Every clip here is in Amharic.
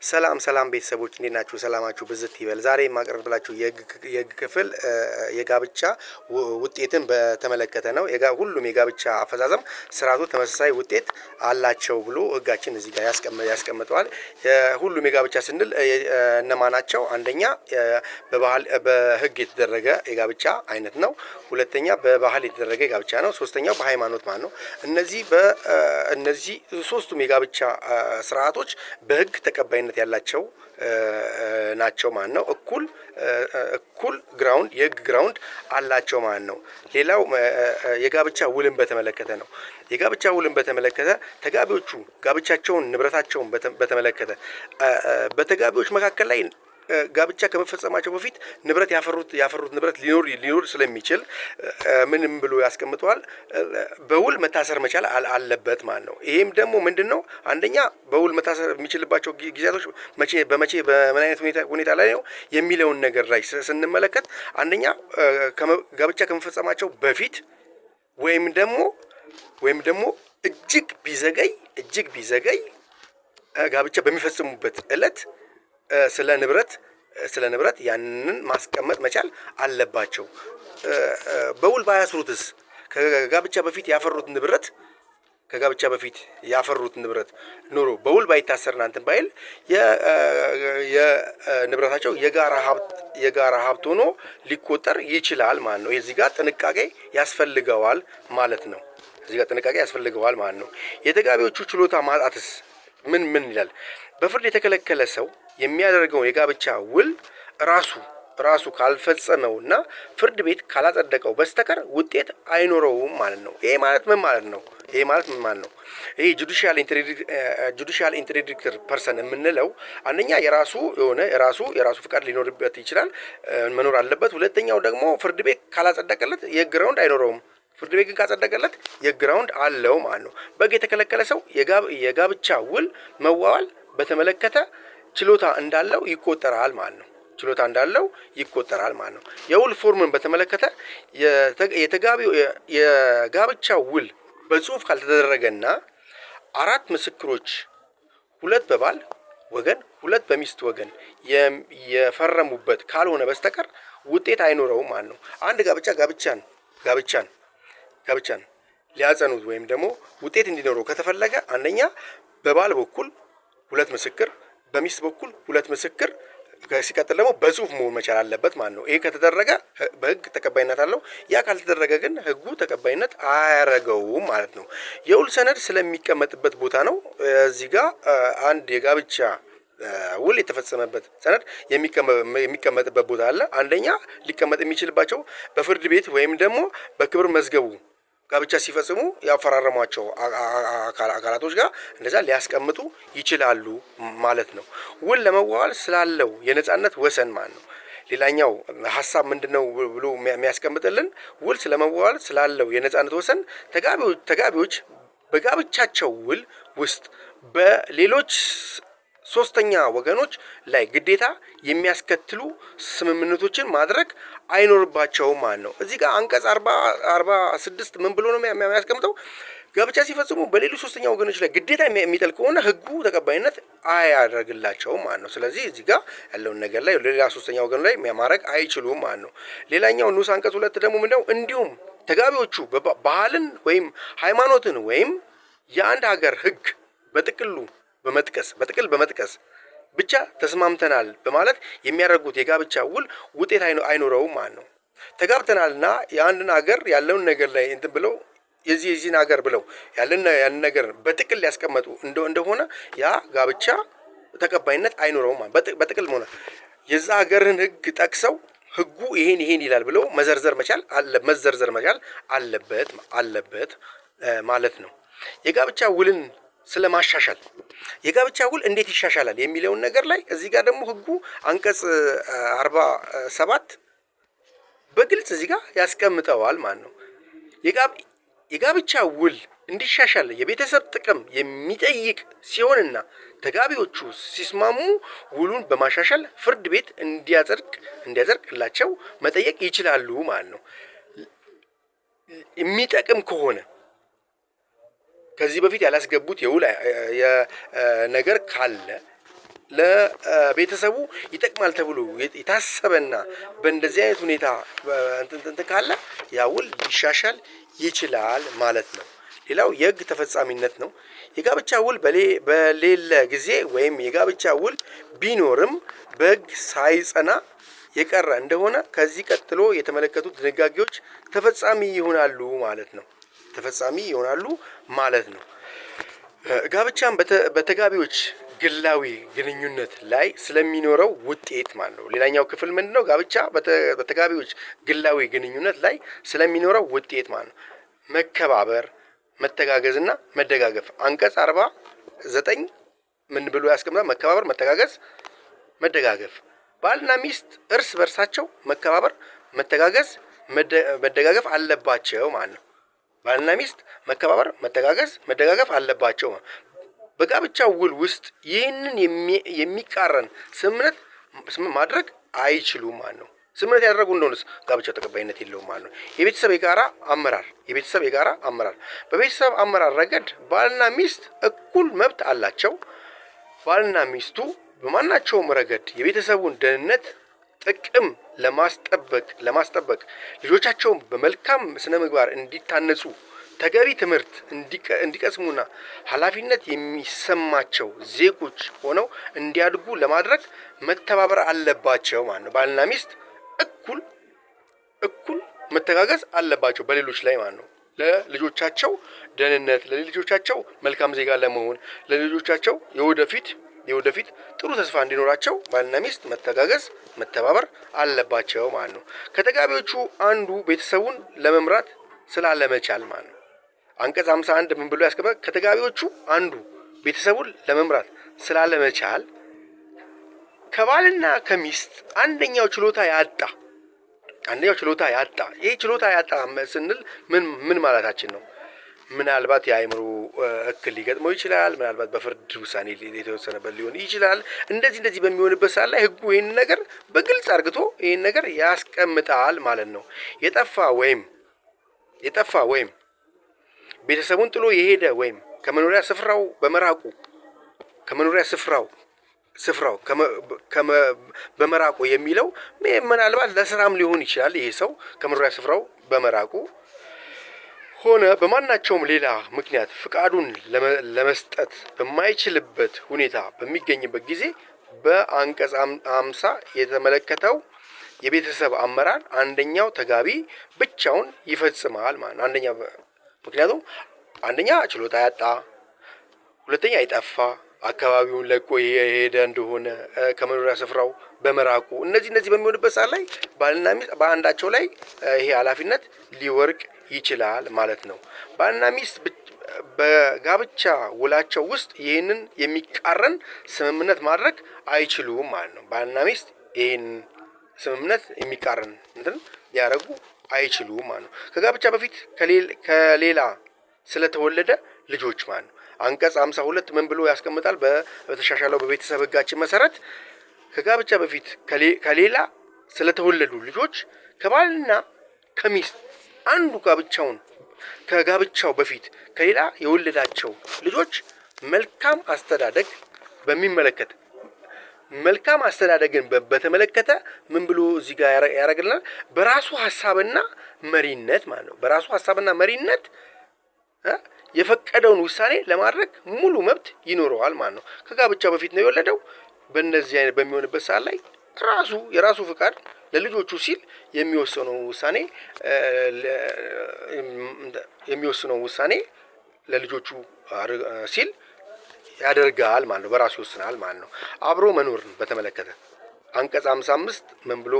ሰላም ሰላም ቤተሰቦች እንዴት ናችሁ? ሰላማችሁ ብዝት ይበል። ዛሬ የማቀርብላችሁ የህግ ክፍል የጋብቻ ውጤትን በተመለከተ ነው። ሁሉም የጋብቻ አፈጻጸም ስርዓቱ ተመሳሳይ ውጤት አላቸው ብሎ ህጋችን እዚህ ጋር ያስቀምጠዋል። ሁሉም የጋብቻ ስንል እነማናቸው? አንደኛ በህግ የተደረገ የጋብቻ አይነት ነው። ሁለተኛ በባህል የተደረገ የጋብቻ ነው። ሶስተኛው በሃይማኖት ማለት ነው። እነዚህ ሶስቱም የጋብቻ ስርዓቶች በህግ ተቀባይነት ያላቸው ናቸው ማለት ነው። እኩል ግራውንድ የህግ ግራውንድ አላቸው ማለት ነው። ሌላው የጋብቻ ውልን በተመለከተ ነው። የጋብቻ ውልን በተመለከተ ተጋቢዎቹ ጋብቻቸውን ንብረታቸውን በተመለከተ በተጋቢዎች መካከል ላይ ጋብቻ ከመፈጸማቸው በፊት ንብረት ያፈሩት ንብረት ሊኖር ስለሚችል ምንም ብሎ ያስቀምጠዋል። በውል መታሰር መቻል አለበት ማለት ነው። ይሄም ደግሞ ምንድነው? አንደኛ በውል መታሰር የሚችልባቸው ጊዜያቶች በምን አይነት ሁኔታ ላይ ነው የሚለውን ነገር ላይ ስንመለከት አንደኛ ጋብቻ ከመፈጸማቸው በፊት ወይም ደግሞ እጅግ ቢዘገይ ጋብቻ በሚፈጽሙበት እለት ስለ ንብረት ያንን ማስቀመጥ መቻል አለባቸው። በውል ባያስሩትስ ከጋብቻ በፊት ያፈሩት ንብረት ኑሮ በውል ባይታሰርና እንትን ባይል የንብረታቸው የጋራ ሀብት ሆኖ ሊቆጠር ይችላል ማለት ነው። እዚህ ጋር ጥንቃቄ ያስፈልገዋል ማለት ነው። የተጋቢዎቹ ችሎታ ማጣትስ ምን ይላል? በፍርድ የተከለከለ ሰው የሚያደርገውን የጋብቻ ውል ራሱ ካልፈጸመውና ፍርድ ቤት ካላጸደቀው በስተቀር ውጤት አይኖረውም ማለት ነው። ይሄ ማለት ምን ማለት ነው? ይሄ ጁዲሻል ኢንትሪዲክተር ፐርሰን የምንለው አንደኛ የራሱ ፍቃድ ሊኖርበት ይችላል፣ መኖር አለበት። ሁለተኛው ደግሞ ፍርድ ቤት ካላጸደቀለት የህግ ግራውንድ አይኖረውም። ፍርድ ቤት ግን ካጸደቀለት የህግ ግራውንድ አለው ማለት ነው። በህግ የተከለከለ ሰው የጋብቻ ውል መዋዋል በተመለከተ ችሎታ እንዳለው ይቆጠራል ማለት ነው። የውል ፎርምን በተመለከተ የጋብቻ ውል በጽሁፍ ካልተደረገና 4 ምስክሮች 2 በባል ወገን 2 በሚስት ወገን የፈረሙበት ካልሆነ በስተቀር ውጤት አይኖረውም ማለት ነው። አንድ ጋብቻን ሊያጸኑት ወይም ደግሞ ውጤት እንዲኖረው ከተፈለገ አንደኛ በባል በኩል 2 ምስክር፣ በሚስት በኩል 2 ምስክር፣ ሲቀጥል ደግሞ በጽሁፍ መሆን መቻል አለበት ማለት ነው። ይሄ ከተደረገ በህግ ተቀባይነት አለው። ያ ካልተደረገ ግን ህጉ ተቀባይነት አያረገውም ማለት ነው። የውል ሰነድ ስለሚቀመጥበት ቦታ ነው። እዚህ ጋር አንድ የጋብቻ ውል የተፈጸመበት ሰነድ የሚቀመጥበት ቦታ አለ። አንደኛ ሊቀመጥ የሚችልባቸው በፍርድ ቤት ወይም ደግሞ በክብር መዝገቡ ጋብቻ ሲፈጽሙ ያፈራረሟቸው አካላቶች ጋር እንደዛ ሊያስቀምጡ ይችላሉ ማለት ነው። ውል ለመዋዋል ስላለው የነጻነት ወሰን ማለት ነው። ሌላኛው ሐሳብ ምንድነው ብሎ የሚያስቀምጥልን ውል ስለመዋዋል ስላለው የነጻነት ወሰን ተጋቢዎች በጋብቻቸው ውል ውስጥ በሌሎች ሶስተኛ ወገኖች ላይ ግዴታ የሚያስከትሉ ስምምነቶችን ማድረግ አይኖርባቸውም ማለት ነው። እዚህ ጋር አንቀጽ 46 ምን ብሎ ነው የሚያስቀምጠው? ጋብቻ ሲፈጽሙ በሌሎች ሶስተኛ ወገኖች ላይ ግዴታ የሚጥል ከሆነ ህጉ ተቀባይነት አያደርግላቸውም ማለት ነው። ስለዚህ እዚህ ጋር ያለውን ነገር ላይ ሌላ ሶስተኛ ወገን ላይ ማድረግ አይችሉም ማለት ነው። ሌላኛው ንዑስ አንቀጽ 2 ደግሞ ምንድነው? እንዲሁም ተጋቢዎቹ ባህልን ወይም ሃይማኖትን ወይም የአንድ ሀገር ህግ በጥቅል በመጥቀስ ብቻ ተስማምተናል በማለት የሚያደርጉት የጋብቻ ውል ውጤት አይኖረውም ማለት ነው። ተጋብተናልና የአንድን ሀገር ያለውን ነገር ላይ እንትን ብለው የዚህን ሀገር ብለው ያለን ነገር በጥቅል ሊያስቀምጡ እንደሆነ ያ ጋብቻ ተቀባይነት አይኖረውም ማለት በጥቅል ሆነ የዛ ሀገርን ህግ ጠቅሰው ህጉ ይሄን ይላል ብለው መዘርዘር መቻል አለበት ማለት ነው። የጋብቻ ውልን ስለማሻሻል የጋብቻ ውል እንዴት ይሻሻላል የሚለውን ነገር ላይ እዚህ ጋር ደግሞ ህጉ አንቀጽ 47 በግልጽ እዚህ ጋር ያስቀምጠዋል ማለት ነው። የጋብቻ ውል እንዲሻሻል የቤተሰብ ጥቅም የሚጠይቅ ሲሆንና ተጋቢዎቹ ሲስማሙ ውሉን በማሻሻል ፍርድ ቤት እንዲያጸድቅላቸው መጠየቅ ይችላሉ ማለት ነው። የሚጠቅም ከሆነ ከዚህ በፊት ያላስገቡት የውል ነገር ካለ ለቤተሰቡ ይጠቅማል ተብሎ የታሰበና በእንደዚህ አይነት ሁኔታ እንትን ካለ ያ ውል ሊሻሻል ይችላል ማለት ነው። ሌላው የህግ ተፈጻሚነት ነው። የጋብቻ ውል በሌለ ጊዜ ወይም የጋብቻ ውል ቢኖርም በህግ ሳይጸና የቀረ እንደሆነ ከዚህ ቀጥሎ የተመለከቱት ድንጋጌዎች ተፈጻሚ ይሆናሉ ማለት ነው። ተፈጻሚ ይሆናሉ ማለት ነው። ጋብቻን በተጋቢዎች ግላዊ ግንኙነት ላይ ስለሚኖረው ውጤት ማለት ነው። ሌላኛው ክፍል ምንድነው? ጋብቻ በተጋቢዎች ግላዊ ግንኙነት ላይ ስለሚኖረው ውጤት ማለት ነው። መከባበር፣ መተጋገዝና መደጋገፍ። አንቀጽ 49 ምን ብሎ ያስቀምጣል? መከባበር፣ መተጋገዝ፣ መደጋገፍ። ባልና ሚስት እርስ በርሳቸው መከባበር፣ መተጋገዝ፣ መደጋገፍ አለባቸው ማለት ነው። ባልና ሚስት መከባበር፣ መተጋገዝ፣ መደጋገፍ አለባቸው። በጋብቻው ውል ውስጥ ይህንን የሚቃረን ስምምነት ማድረግ አይችሉም ማለት ነው። ስምምነት ያደረጉ እንደሆነስ ጋብቻው ተቀባይነት የለውም ማለት ነው። የቤተሰብ የጋራ አመራር በቤተሰብ አመራር ረገድ ባልና ሚስት እኩል መብት አላቸው። ባልና ሚስቱ በማናቸውም ረገድ የቤተሰቡን ደህንነት ጥቅም ለማስጠበቅ ልጆቻቸውን በመልካም ስነ ምግባር እንዲታነጹ ተገቢ ትምህርት እንዲቀስሙና ኃላፊነት የሚሰማቸው ዜጎች ሆነው እንዲያድጉ ለማድረግ መተባበር አለባቸው ማለት ነው። ባልና ሚስት እኩል መተጋገዝ አለባቸው በሌሎች ላይ ማለት ነው። ለልጆቻቸው ደህንነት፣ ለልጆቻቸው መልካም ዜጋ ለመሆን፣ ለልጆቻቸው የወደፊት ጥሩ ተስፋ እንዲኖራቸው ባልና ሚስት መተጋገዝ፣ መተባበር አለባቸው ማለት ነው። ከተጋቢዎቹ አንዱ ቤተሰቡን ለመምራት ስላለመቻል ማለት ነው። አንቀጽ 51 ምን ብሎ ያስቀምጣል? ከተጋቢዎቹ አንዱ ቤተሰቡን ለመምራት ስላለመቻል ከባልና ከሚስት አንደኛው ችሎታ ያጣ። ይህ ችሎታ ያጣ ስንል ምን ማለታችን ነው? ምናልባት የአእምሮ እክል ሊገጥመው ይችላል። ምናልባት በፍርድ ውሳኔ የተወሰነበት ሊሆን ይችላል። እንደዚህ በሚሆንበት ሰዓት ላይ ህጉ ይህን ነገር በግልጽ አርግቶ ይህን ነገር ያስቀምጣል ማለት ነው። የጠፋ ወይም ቤተሰቡን ጥሎ የሄደ ወይም ከመኖሪያ ስፍራው በመራቁ በመራቁ የሚለው ምናልባት ለስራም ሊሆን ይችላል። ይሄ ሰው ከመኖሪያ ስፍራው በመራቁ ሆነ በማናቸውም ሌላ ምክንያት ፍቃዱን ለመስጠት በማይችልበት ሁኔታ በሚገኝበት ጊዜ በአንቀጽ 50 የተመለከተው የቤተሰብ አመራር አንደኛው ተጋቢ ብቻውን ይፈጽማል ማለት ነው። ምክንያቱም አንደኛ ችሎታ ያጣ፣ ሁለተኛ የጠፋ፣ አካባቢውን ለቆ የሄደ እንደሆነ ከመኖሪያ ስፍራው በመራቁ እነዚህ በሚሆንበት ሰዓት ላይ ባልና ሚስት በአንዳቸው ላይ ይሄ ኃላፊነት ሊወርቅ ይችላል ማለት ነው። ባልና ሚስት በጋብቻ ውላቸው ውስጥ ይህንን የሚቃረን ስምምነት ማድረግ አይችሉም ማለት ነው። ባልና ሚስት ይህን ስምምነት የሚቃረን ሊያደርጉ አይችሉም ማለት ነው። ከጋብቻ በፊት ከሌላ ስለተወለደ ልጆች ማለት ነው። አንቀጽ 52 ምን ብሎ ያስቀምጣል? በተሻሻለው በቤተሰብ ህጋችን መሰረት ከጋብቻ በፊት ከሌላ ስለተወለዱ ልጆች ከባልና ከሚስት አንዱ ከጋብቻው በፊት ከሌላ የወለዳቸው ልጆች መልካም አስተዳደግን በተመለከተ ምን ብሎ እዚህ ጋር ያደርግልናል? በራሱ ሐሳብና መሪነት ማለት ነው። በራሱ ሐሳብና መሪነት የፈቀደውን ውሳኔ ለማድረግ ሙሉ መብት ይኖረዋል ማለት ነው። ከጋብቻ በፊት ነው የወለደው። በእነዚህ አይነት በሚሆንበት ሰዓት ላይ የራሱ ፍቃድ ለልጆቹ ሲል የሚወስነው ውሳኔ ለልጆቹ ሲል ያደርጋል ማለት ነው። በራሱ ይወስናል ማለት ነው። አብሮ መኖርን በተመለከተ አንቀጽ 55 ምን ብሎ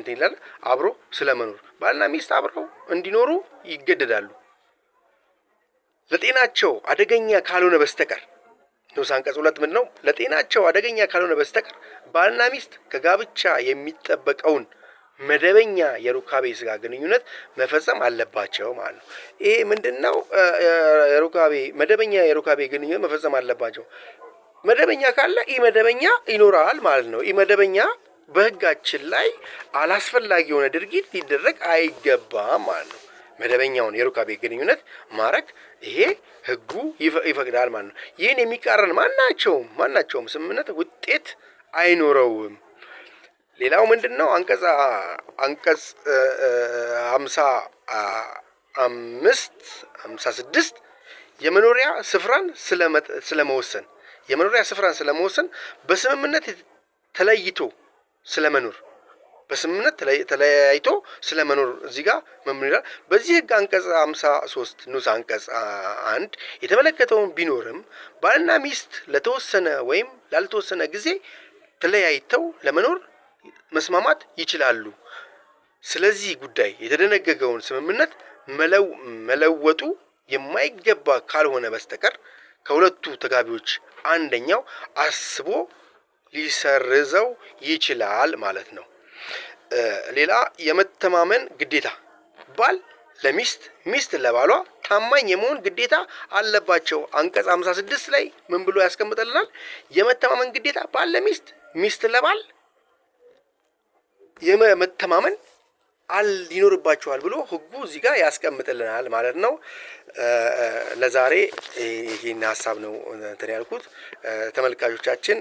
ይላል? አብሮ ስለመኖር ባልና ሚስት አብረው እንዲኖሩ ይገደዳሉ ለጤናቸው አደገኛ ካልሆነ በስተቀር። ንዑስ አንቀጽ 2 ምንድነው? ለጤናቸው አደገኛ ካልሆነ በስተቀር ባልና ሚስት ከጋብቻ የሚጠበቀውን መደበኛ የሩካቤ ስጋ ግንኙነት መፈጸም አለባቸው ማለት ነው። ይሄ ምንድነው? መደበኛ የሩካቤ ግንኙነት መፈጸም አለባቸው። መደበኛ ካለ ኢመደበኛ ይኖራል ማለት ነው። ኢመደበኛ በህጋችን ላይ አላስፈላጊ የሆነ ድርጊት ሊደረግ አይገባም ማለት ነው። መደበኛውን የሩካቤ ግንኙነት ማድረግ ይሄ ህጉ ይፈቅዳል ማለት ነው። ይህን የሚቃረን ማናቸውም ስምምነት ውጤት አይኖረውም። ሌላው ምንድን ነው? አንቀጽ 56 የመኖሪያ ስፍራን ስለመወሰን በስምምነት ተለያይቶ ስለመኖር እዚህ ጋር ምን ይላል? በዚህ ህግ አንቀጽ 53 ንዑስ አንቀጽ 1 የተመለከተውን ቢኖርም ባልና ሚስት ለተወሰነ ወይም ላልተወሰነ ጊዜ ተለያይተው ለመኖር መስማማት ይችላሉ። ስለዚህ ጉዳይ የተደነገገውን ስምምነት መለወጡ የማይገባ ካልሆነ በስተቀር ከሁለቱ ተጋቢዎች አንደኛው አስቦ ሊሰርዘው ይችላል ማለት ነው። ሌላ የመተማመን ግዴታ፣ ባል ለሚስት ሚስት ለባሏ ታማኝ የመሆን ግዴታ አለባቸው። አንቀጽ 56 ላይ ምን ብሎ ያስቀምጥልናል? የመተማመን ግዴታ ባል ለሚስት ሚስት ለባል የመተማመን ይኖርባቸዋል ብሎ ህጉ እዚህ ጋር ያስቀምጥልናል ማለት ነው። ለዛሬ ይህን ሀሳብ ነው እንትን ያልኩት። ተመልካቾቻችን